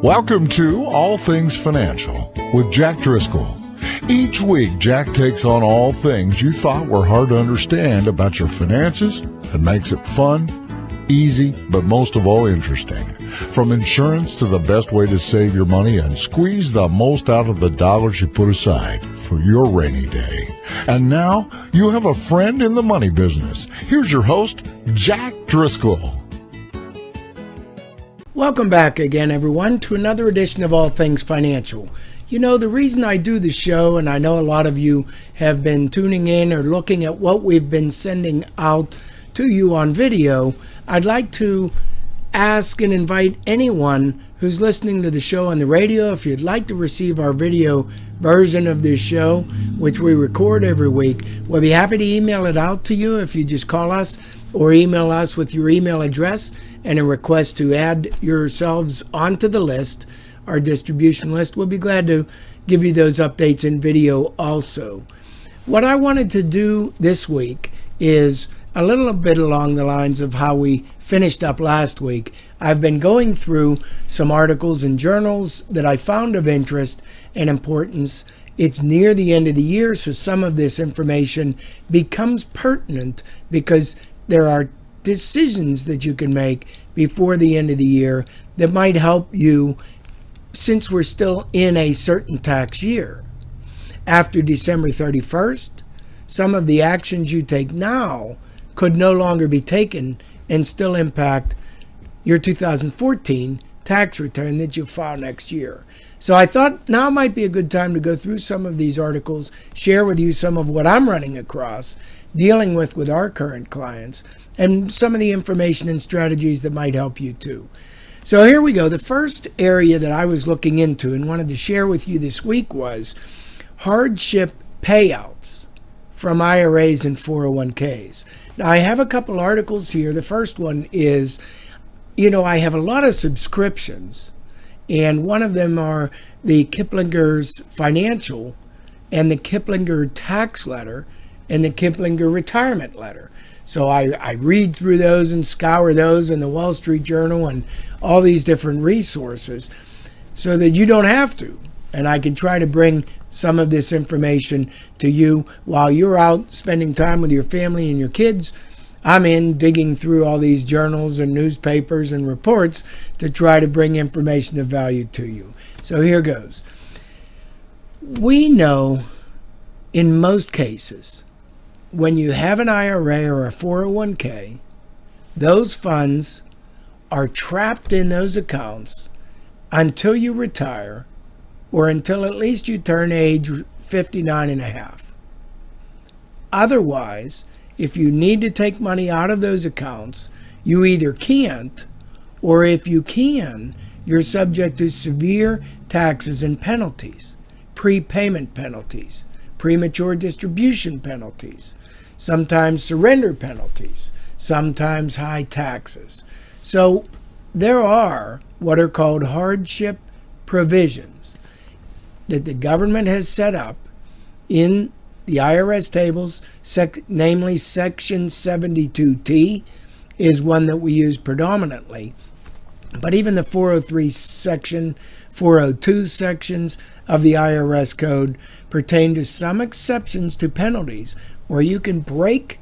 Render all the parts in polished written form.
Welcome to All Things Financial with Jack Driscoll. Each week, Jack takes on all things you thought were hard to understand about your finances and makes it fun, easy, but most of all interesting. From insurance to the best way to save your money and squeeze the most out of the dollars you put aside for your rainy day. And now, you have a friend in the money business. Here's your host, Jack Driscoll. Welcome back again, everyone, to another edition of All Things Financial. You know, the reason I do the show, and I know a lot of you have been tuning in or looking at what we've been sending out to you on video, I'd like to ask and invite anyone who's listening to the show on the radio, if you'd like to receive our video version of this show, which we record every week, we'll be happy to email it out to you if you just call us or email us with your email address and a request to add yourselves onto the list, our distribution list. We'll be glad to give you those updates in video also. What I wanted to do this week is a little bit along the lines of how we finished up last week. I've been going through some articles and journals that I found of interest and importance. It's near the end of the year, so some of this information becomes pertinent because there are decisions that you can make before the end of the year that might help you since we're still in a certain tax year. After December 31st, some of the actions you take now could no longer be taken and still impact your 2014 tax return that you file next year. So I thought now might be a good time to go through some of these articles, share with you some of what I'm running across, dealing with our current clients, and some of the information and strategies that might help you too. So here we go. The first area that I was looking into and wanted to share with you this week was hardship payouts from IRAs and 401ks. Now, I have a couple articles here. The first one is, I have a lot of subscriptions, and one of them are the Kiplinger's Financial and the Kiplinger Tax Letter and the Kiplinger Retirement Letter. So I read through those and scour those in the Wall Street Journal and all these different resources so that you don't have to. And I can try to bring some of this information to you while you're out spending time with your family and your kids. I'm in digging through all these journals and newspapers and reports to try to bring information of value to you. So here goes. We know in most cases, when you have an IRA or a 401k, those funds are trapped in those accounts until you retire or until at least you turn age 59 and a half. Otherwise, if you need to take money out of those accounts, you either can't, or if you can, you're subject to severe taxes and penalties, prepayment penalties, premature distribution penalties, sometimes surrender penalties, sometimes high taxes. So there are what are called hardship provisions that the government has set up in the IRS tables, namely Section 72T is one that we use predominantly. But even the 403 section, 402 sections of the IRS code pertain to some exceptions to penalties where you can break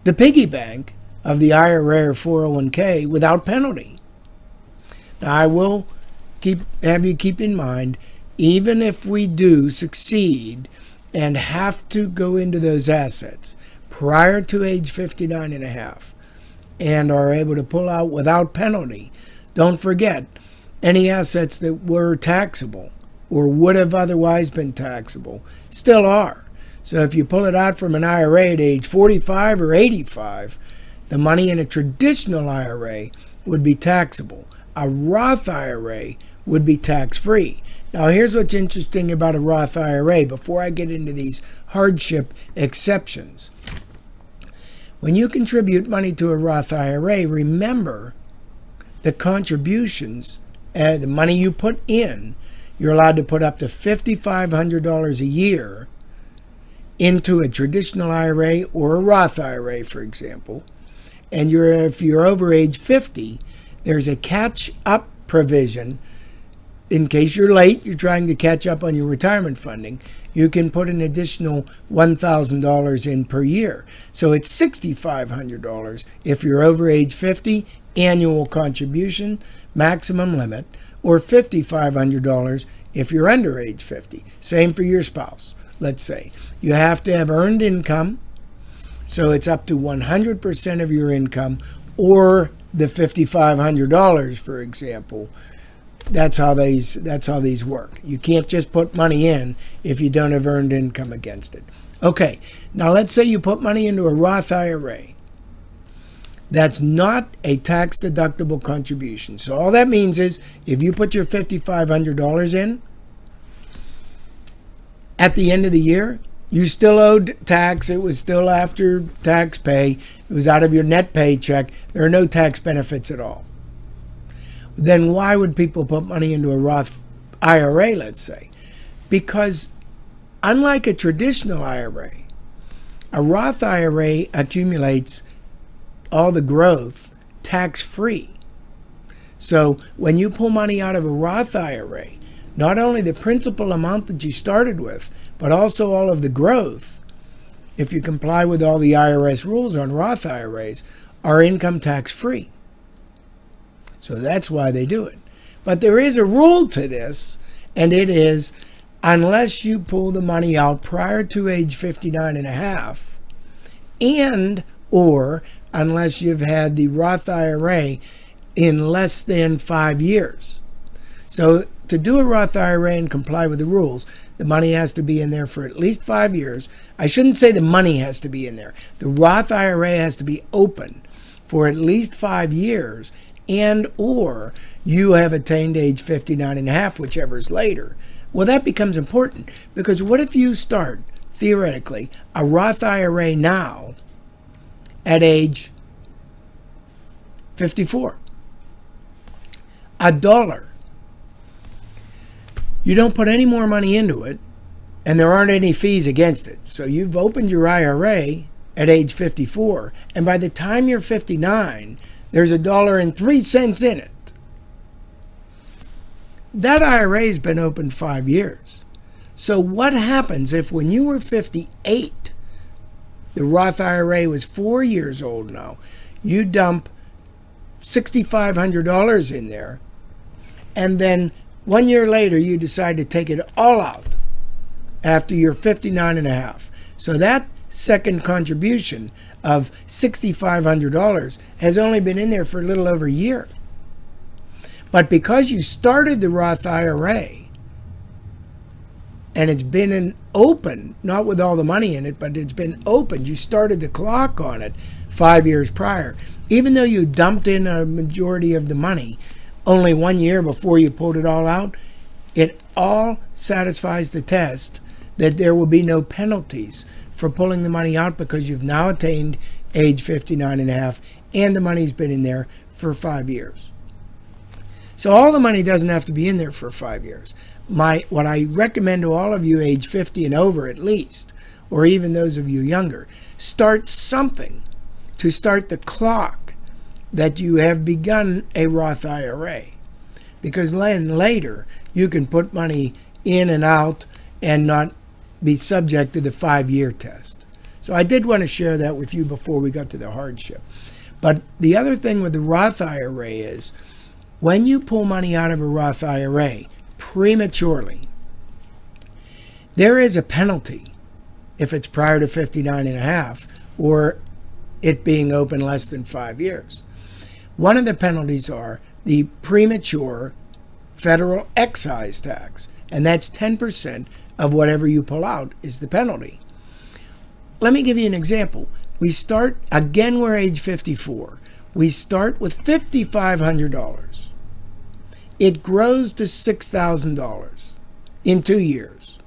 the piggy bank of the IRA or 401k without penalty. Now, I will have you keep in mind, even if we do succeed and have to go into those assets prior to age 59 and a half and are able to pull out without penalty, don't forget any assets that were taxable or would have otherwise been taxable still are. So if you pull it out from an IRA at age 45 or 85, the money in a traditional IRA would be taxable. A Roth IRA would be tax-free. Now, here's what's interesting about a Roth IRA before I get into these hardship exceptions. When you contribute money to a Roth IRA, remember the contributions, the money you put in, you're allowed to put up to $5,500 a year into a traditional IRA or a Roth IRA, for example. And if you're over age 50, there's a catch-up provision. In case you're late, you're trying to catch up on your retirement funding, you can put an additional $1,000 in per year. So it's $6,500 if you're over age 50, annual contribution, maximum limit, or $5,500 if you're under age 50. Same for your spouse, let's say. You have to have earned income, so it's up to 100% of your income, or the $5,500, for example. That's how these work. You can't just put money in if you don't have earned income against it. Okay, now let's say you put money into a Roth IRA. That's not a tax-deductible contribution. So all that means is if you put your $5,500 in, at the end of the year, you still owed tax. It was still after tax pay. It was out of your net paycheck. There are no tax benefits at all. Then why would people put money into a Roth IRA, let's say? Because unlike a traditional IRA, a Roth IRA accumulates all the growth tax-free. So when you pull money out of a Roth IRA, not only the principal amount that you started with, but also all of the growth, if you comply with all the IRS rules on Roth IRAs, are income tax-free. So that's why they do it. But there is a rule to this, and it is unless you pull the money out prior to age 59 and a half, and or unless you've had the Roth IRA in less than 5 years. So to do a Roth IRA and comply with the rules, the money has to be in there for at least 5 years. I shouldn't say the money has to be in there. The Roth IRA has to be open for at least 5 years, and or you have attained age 59 and a half, whichever is later. Well, that becomes important, because what if you start, theoretically, a Roth IRA now at age 54? $1. You don't put any more money into it, and there aren't any fees against it. So you've opened your IRA at age 54, and by the time you're 59, there's $1.03 in it. That IRA has been open 5 years. So what happens if when you were 58, the Roth IRA was 4 years old now, you dump $6,500 in there, and then 1 year later you decide to take it all out after you're 59 and a half. So that second contribution of $6,500 has only been in there for a little over a year. But because you started the Roth IRA and it's been open, not with all the money in it, but it's been open, you started the clock on it 5 years prior. Even though you dumped in a majority of the money only 1 year before you pulled it all out, it all satisfies the test that there will be no penalties for pulling the money out, because you've now attained age 59 and a half and the money's been in there for 5 years. So all the money doesn't have to be in there for 5 years. What I recommend to all of you age 50 and over at least, or even those of you younger, start something to start the clock that you have begun a Roth IRA. Because then later you can put money in and out and not be subject to the 5-year test. So I did want to share that with you before we got to the hardship. But the other thing with the Roth IRA is when you pull money out of a Roth IRA prematurely, there is a penalty if it's prior to 59 and a half or it being open less than 5 years. One of the penalties are the premature federal excise tax, and that's 10% of whatever you pull out is the penalty. Let me give you an example. We start, again, we're age 54. We start with $5,500. It grows to $6,000 in 2 years.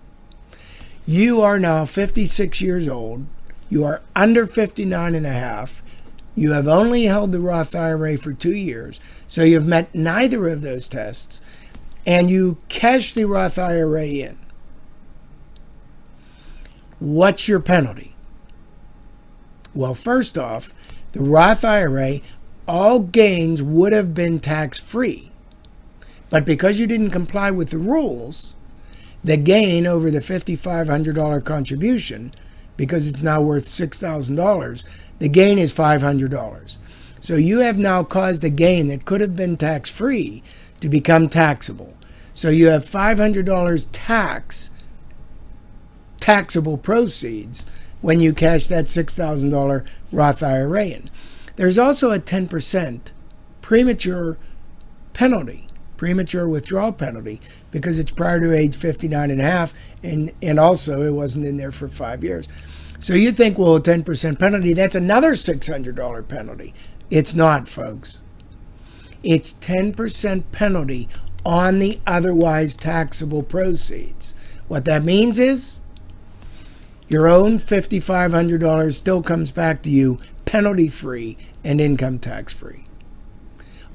You are now 56 years old. You are under 59 and a half. You have only held the Roth IRA for 2 years, so you've met neither of those tests, and you cash the Roth IRA in. What's your penalty? Well, first off, the Roth IRA all gains would have been tax-free. But because you didn't comply with the rules, the gain over the $5,500 contribution, because it's now worth $6,000, the gain is $500. So you have now caused a gain that could have been tax-free to become taxable. So you have $500 taxable proceeds when you cash that $6,000 Roth IRA in. There's also a 10% premature penalty, premature withdrawal penalty, because it's prior to age 59 and a half, and also it wasn't in there for 5 years. So you think, well, a 10% penalty, that's another $600 penalty. It's not, folks. It's 10% penalty on the otherwise taxable proceeds. What that means is your own $5,500 still comes back to you penalty-free and income tax-free.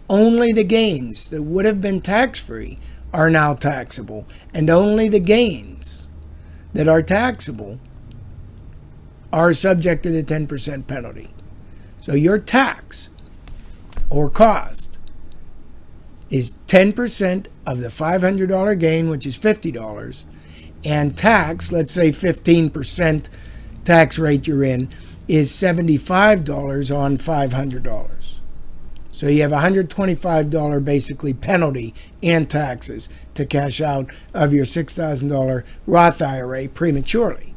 Only the gains that would have been tax-free are now taxable, and only the gains that are taxable are subject to the 10% penalty. So your tax or cost is 10% of the $500 gain, which is $50, and tax, let's say 15% tax rate you're in, is $75 on $500. So you have $125 basically penalty and taxes to cash out of your $6,000 Roth IRA prematurely.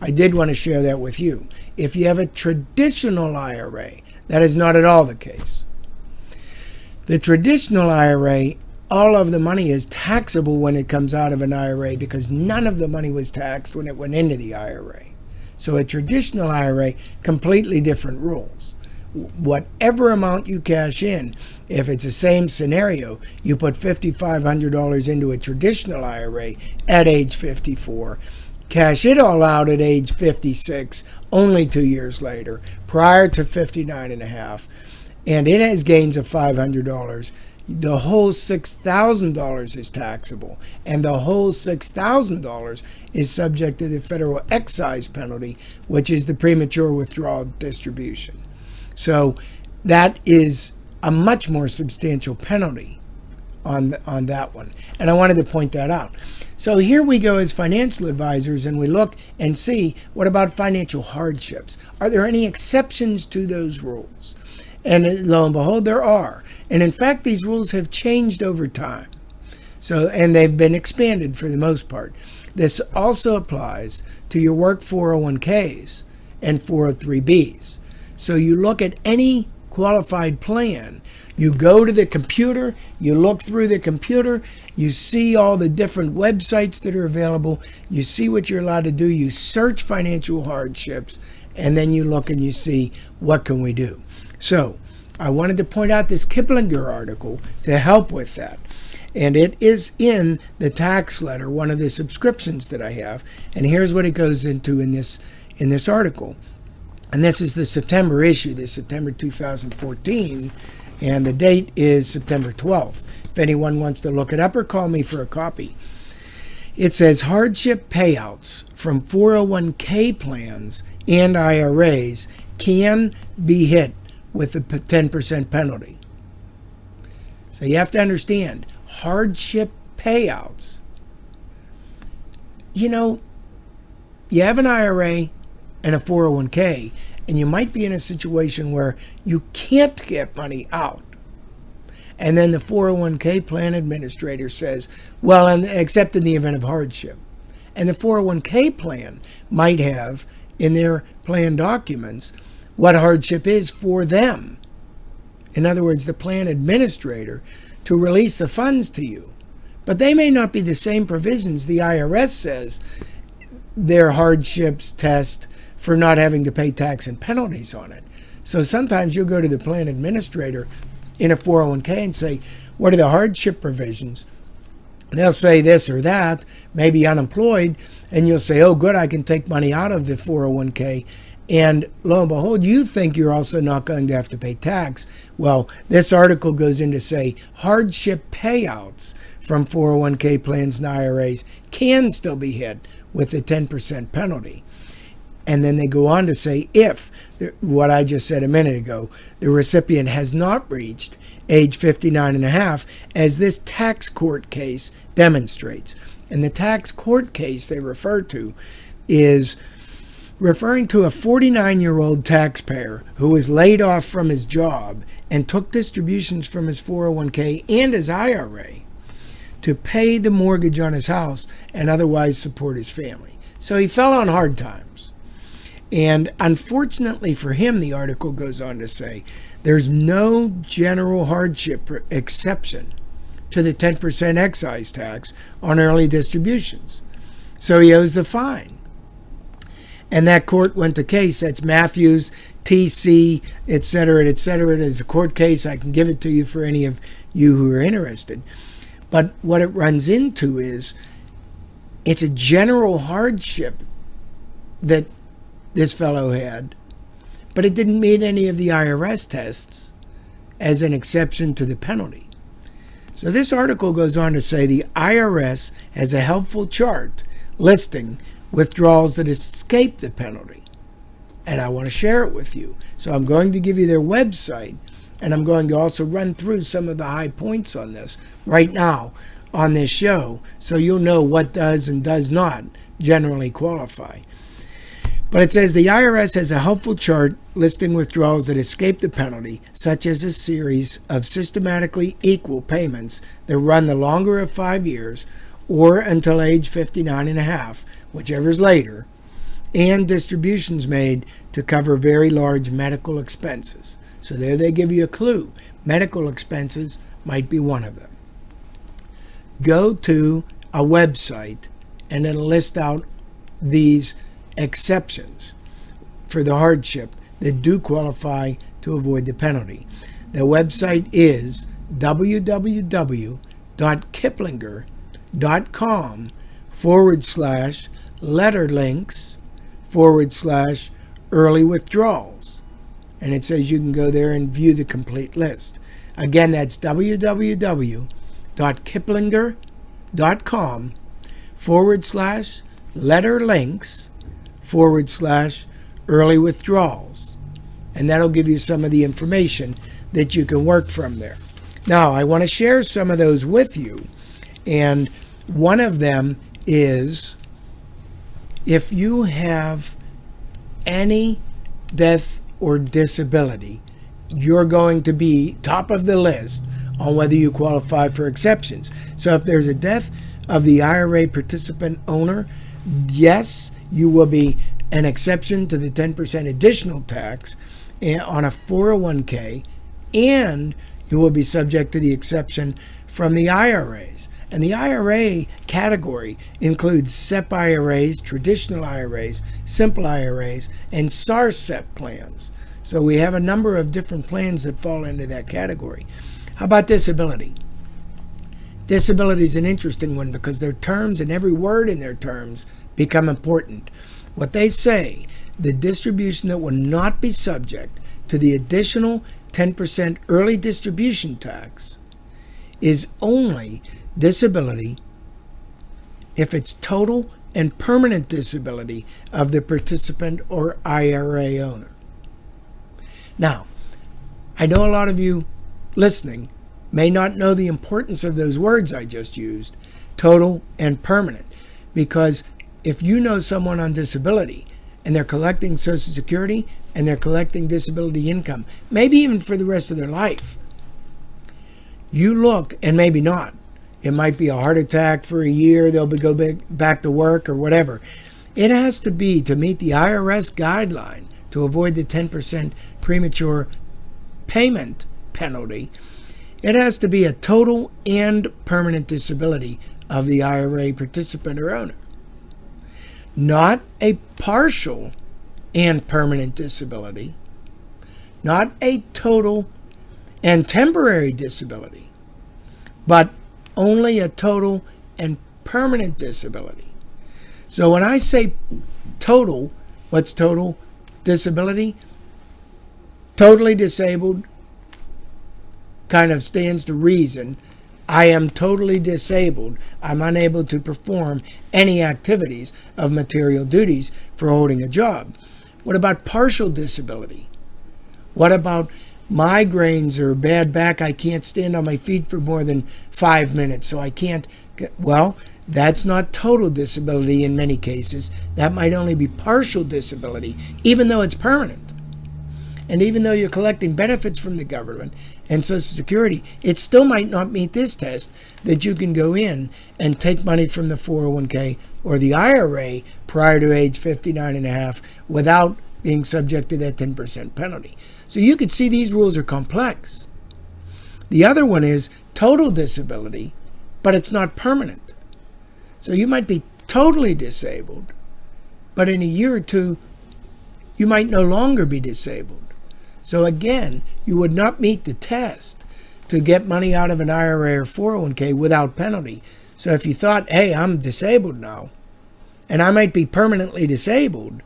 I did want to share that with you. If you have a traditional IRA, that is not at all the case. The traditional IRA, all of the money is taxable when it comes out of an IRA because none of the money was taxed when it went into the IRA. So a traditional IRA, completely different rules. Whatever amount you cash in, if it's the same scenario, you put $5,500 into a traditional IRA at age 54, cash it all out at age 56, only 2 years later, prior to 59 and a half, and it has gains of $500, the whole $6,000 is taxable, and the whole $6,000 is subject to the federal excise penalty, which is the premature withdrawal distribution. So that is a much more substantial penalty on that one. And I wanted to point that out. So here we go as financial advisors, and we look and see, what about financial hardships? Are there any exceptions to those rules? And lo and behold, there are. And in fact, these rules have changed over time. So, and they've been expanded for the most part. This also applies to your work 401ks and 403bs. So you look at any qualified plan, you go to the computer, you look through the computer, you see all the different websites that are available, you see what you're allowed to do, you search financial hardships, and then you look and you see, what can we do? So I wanted to point out this Kiplinger article to help with that. And it is in the tax letter, one of the subscriptions that I have. And here's what it goes into in this article. And this is the September issue, the September 2014, and the date is September 12th. If anyone wants to look it up or call me for a copy. It says hardship payouts from 401k plans and IRAs can be hit with a 10% penalty. So you have to understand, hardship payouts. You know, you have an IRA and a 401k, and you might be in a situation where you can't get money out. And then the 401k plan administrator says, well, except in the event of hardship. And the 401k plan might have in their plan documents what hardship is for them. In other words, the plan administrator to release the funds to you. But they may not be the same provisions the IRS says their hardships test for not having to pay tax and penalties on it. So sometimes you'll go to the plan administrator in a 401k and say, what are the hardship provisions? They'll say this or that, maybe unemployed, and you'll say, oh, good, I can take money out of the 401k. And lo and behold, you think you're also not going to have to pay tax. Well, this article goes in to say hardship payouts from 401k plans and IRAs can still be hit with a 10% penalty. And then they go on to say, if, what I just said a minute ago, the recipient has not reached age 59 and a half, as this tax court case demonstrates. And the tax court case they refer to is referring to a 49-year-old taxpayer who was laid off from his job and took distributions from his 401k and his IRA to pay the mortgage on his house and otherwise support his family. So he fell on hard times. And unfortunately for him, the article goes on to say, there's no general hardship exception to the 10% excise tax on early distributions. So he owes the fine. And that court went to case, that's Matthews, TC, et cetera, et cetera. There's a court case. I can give it to you for any of you who are interested. But what it runs into is it's a general hardship that this fellow had, but it didn't meet any of the IRS tests as an exception to the penalty. So this article goes on to say the IRS has a helpful chart listing withdrawals that escape the penalty. And I want to share it with you. So I'm going to give you their website, and I'm going to also run through some of the high points on this right now on this show, so you'll know what does and does not generally qualify. But it says the IRS has a helpful chart listing withdrawals that escape the penalty, such as a series of systematically equal payments that run the longer of 5 years or until age 59 and a half, whichever is later, and distributions made to cover very large medical expenses. So there they give you a clue. Medical expenses might be one of them. Go to a website and it'll list out these exceptions for the hardship that do qualify to avoid the penalty. The website is www.kiplinger.com/letterlinks/early withdrawals. And it says you can go there and view the complete list. Again, that's www.kiplinger.com/letterlinks/early withdrawals. And that'll give you some of the information that you can work from there. Now, I want to share some of those with you. And one of them is if you have any death or disability, you're going to be top of the list on whether you qualify for exceptions. So if there's a death of the IRA participant owner, yes, you will be an exception to the 10% additional tax on a 401k, and you will be subject to the exception from the IRAs. And the IRA category includes SEP IRAs, traditional IRAs, simple IRAs, and SAR-SEP plans. So we have a number of different plans that fall into that category. How about disability? Disability is an interesting one because their terms and every word in their terms become important. What they say, the distribution that will not be subject to the additional 10% early distribution tax is only disability if it's total and permanent disability of the participant or IRA owner. Now, I know a lot of you listening may not know the importance of those words I just used, total and permanent, because if you know someone on disability and they're collecting Social Security and they're collecting disability income, maybe even for the rest of their life, you look, and maybe not. It might be a heart attack for a year, they'll go back to work or whatever. It has to be to meet the IRS guideline to avoid the 10% premature payment penalty. It has to be a total and permanent disability of the IRA participant or owner, not a partial and permanent disability, not a total and temporary disability, but only a total and permanent disability. So when I say total, what's total disability? Totally disabled kind of stands to reason I am totally disabled. I'm unable to perform any activities of material duties for holding a job. What about partial disability? What about migraines or bad back? I can't stand on my feet for more than 5 minutes, so I can't. Well, that's not total disability in many cases. That might only be partial disability, even though it's permanent. And even though you're collecting benefits from the government and Social Security, it still might not meet this test that you can go in and take money from the 401k or the IRA prior to age 59 and a half without being subject to that 10% penalty. So you could see these rules are complex. The other one is total disability, but it's not permanent. So you might be totally disabled, but in a year or two, you might no longer be disabled. So again, you would not meet the test to get money out of an IRA or 401k without penalty. So if you thought, hey, I'm disabled now, and I might be permanently disabled,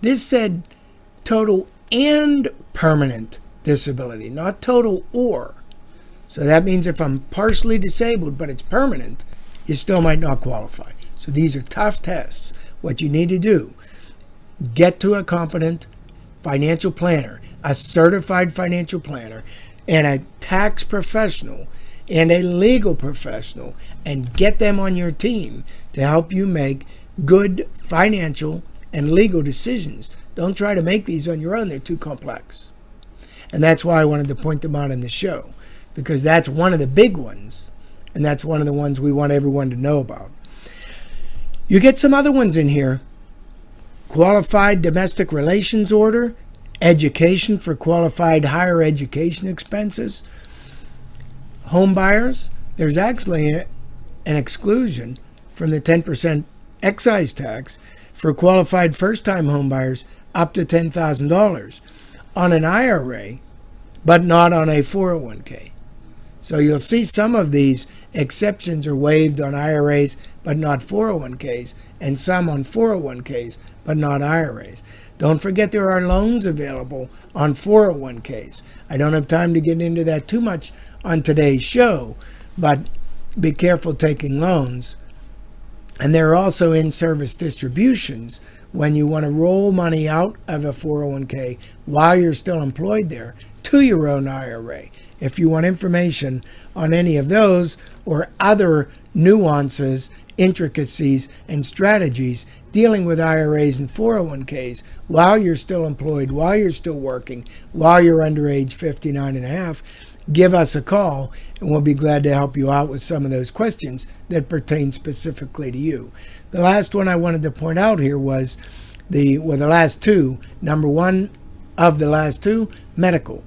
this said total and permanent disability, not total or. So that means if I'm partially disabled, but it's permanent, you still might not qualify. So these are tough tests. What you need to do, get to a competent financial planner, a certified financial planner, and a tax professional and a legal professional, and get them on your team to help you make good financial and legal decisions. Don't try to make these on your own. They're too complex. And that's why I wanted to point them out in the show, because that's one of the big ones, and that's one of the ones we want everyone to know about. You get some other ones in here. Qualified domestic relations order, education for qualified higher education expenses. Home buyers, there's actually an exclusion from the 10% excise tax for qualified first-time home buyers up to $10,000 on an IRA, but not on a 401k. So you'll see some of these exceptions are waived on IRAs, but not 401ks, and some on 401ks, but not IRAs. Don't forget there are loans available on 401ks. I don't have time to get into that too much on today's show, but be careful taking loans. And there are also in-service distributions when you want to roll money out of a 401k while you're still employed there to your own IRA. If you want information on any of those or other nuances, intricacies, and strategies dealing with IRAs and 401ks while you're still employed, while you're still working, while you're under age 59 and a half, give us a call and we'll be glad to help you out with some of those questions that pertain specifically to you. The last one I wanted to point out here was the last two. Number one of the last two, medical.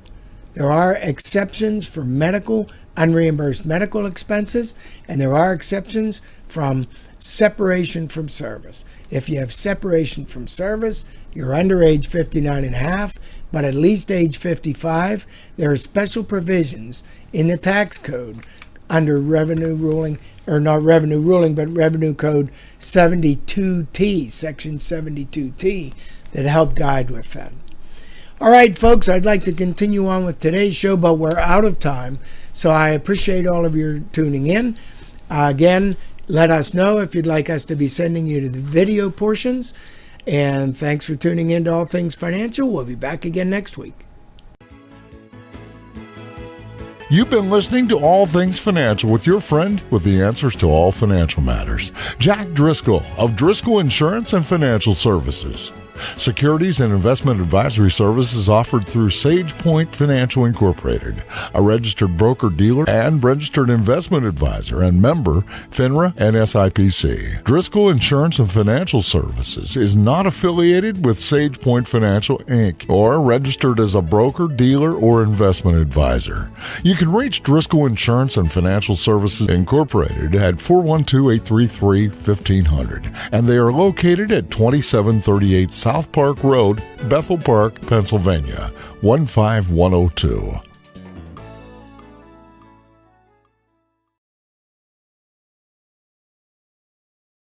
There are exceptions for medical, unreimbursed medical expenses, and there are exceptions from separation from service. If you have separation from service, you're under age 59 and a half, but at least age 55, there are special provisions in the tax code under revenue ruling, or not revenue ruling, but revenue code 72T, section 72T, that help guide with that. All right, folks, I'd like to continue on with today's show, but we're out of time. So I appreciate all of your tuning in. Again, let us know if you'd like us to be sending you to the video portions. And thanks for tuning in to All Things Financial. We'll be back again next week. You've been listening to All Things Financial with your friend with the answers to all financial matters, Jack Driscoll of Driscoll Insurance and Financial Services. Securities and investment advisory services offered through SagePoint Financial Incorporated, a registered broker-dealer and registered investment advisor and member FINRA and SIPC. Driscoll Insurance and Financial Services is not affiliated with SagePoint Financial, Inc. or registered as a broker, dealer, or investment advisor. You can reach Driscoll Insurance and Financial Services Incorporated at 412-833-1500, and they are located at 2738 South Park Road, Bethel Park, Pennsylvania, 15102.